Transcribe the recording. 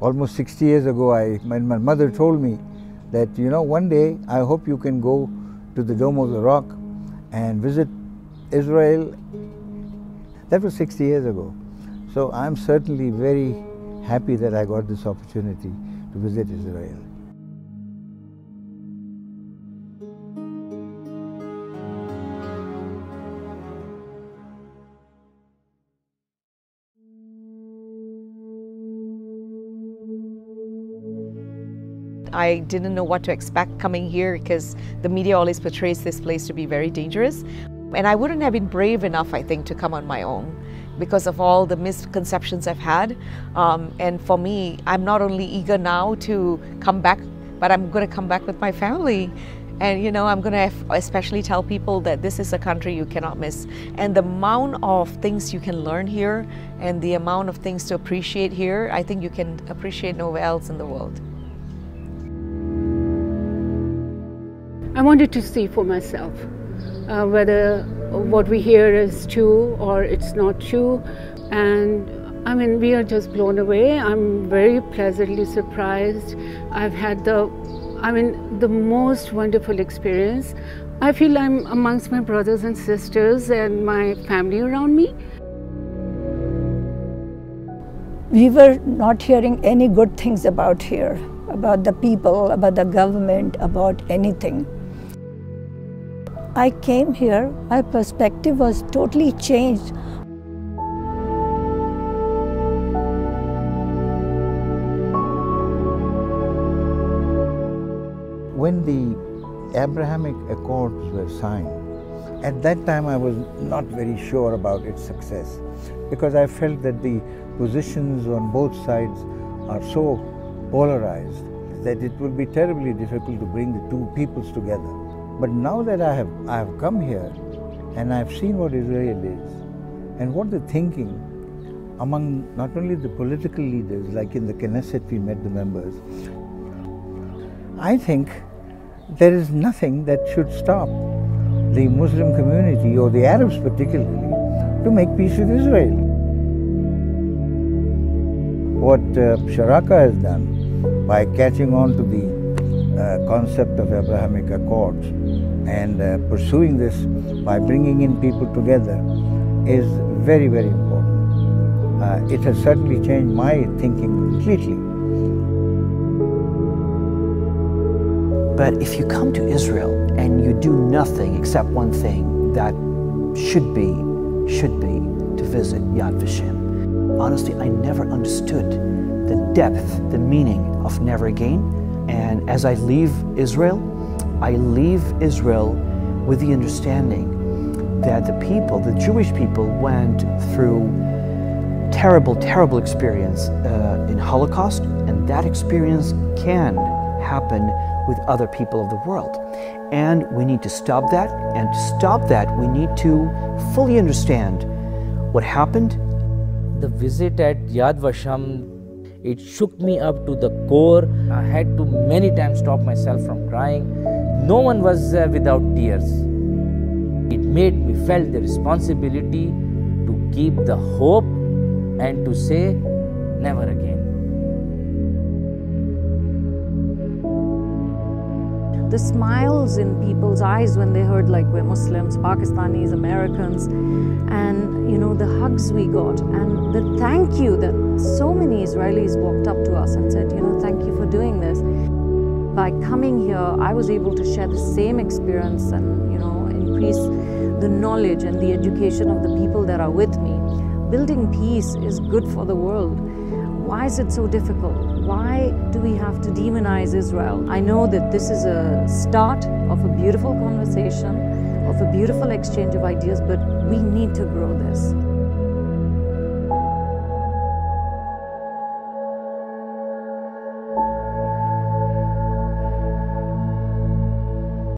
Almost 60 years ago, my mother told me that, one day I hope you can go to the Dome of the Rock and visit Israel. That was 60 years ago. So I'm certainly very happy that I got this opportunity to visit Israel. I didn't know what to expect coming here because the media always portrays this place to be very dangerous. And I wouldn't have been brave enough, I think, to come on my own because of all the misconceptions I've had. And for me, I'm not only eager now to come back, but I'm going to come back with my family. And I'm going to especially tell people that this is a country you cannot miss. And the amount of things you can learn here and the amount of things to appreciate here, I think you can appreciate nowhere else in the world. I wanted to see for myself whether what we hear is true or it's not true. And I mean, we are just blown away. I'm very pleasantly surprised. I've had the most wonderful experience. I feel I'm amongst my brothers and sisters and my family around me. We were not hearing any good things about here, about the people, about the government, about anything. I came here, my perspective was totally changed. When the Abrahamic Accords were signed, at that time I was not very sure about its success because I felt that the positions on both sides are so polarized that it would be terribly difficult to bring the two peoples together. But now that I have come here and I've seen what Israel is and what the thinking among not only the political leaders, like in the Knesset we met the members, I think there is nothing that should stop the Muslim community or the Arabs particularly to make peace with Israel. What Sharaka has done by catching on to the concept of Abrahamic Accords and pursuing this by bringing in people together is very, very important. It has certainly changed my thinking completely. But if you come to Israel and you do nothing except one thing, that should be to visit Yad Vashem. Honestly, I never understood the depth, the meaning of never again. And as I leave Israel with the understanding that the people, the Jewish people, went through terrible, terrible experience in Holocaust, and that experience can happen with other people of the world. And we need to stop that, and to stop that, we need to fully understand what happened. The visit at Yad Vashem, it shook me up to the core. I had to many times stop myself from crying. No one was without tears. It made me felt the responsibility to keep the hope and to say never again. The smiles in people's eyes when they heard like we're Muslims, Pakistanis, Americans, and the hugs we got and the thank you that so many Israelis walked up to us and said, thank you for doing this. By coming here, I was able to share the same experience and, increase the knowledge and the education of the people that are with me. Building peace is good for the world. Why is it so difficult? Why do we have to demonize Israel? I know that this is a start of a beautiful conversation, of a beautiful exchange of ideas, but we need to grow this.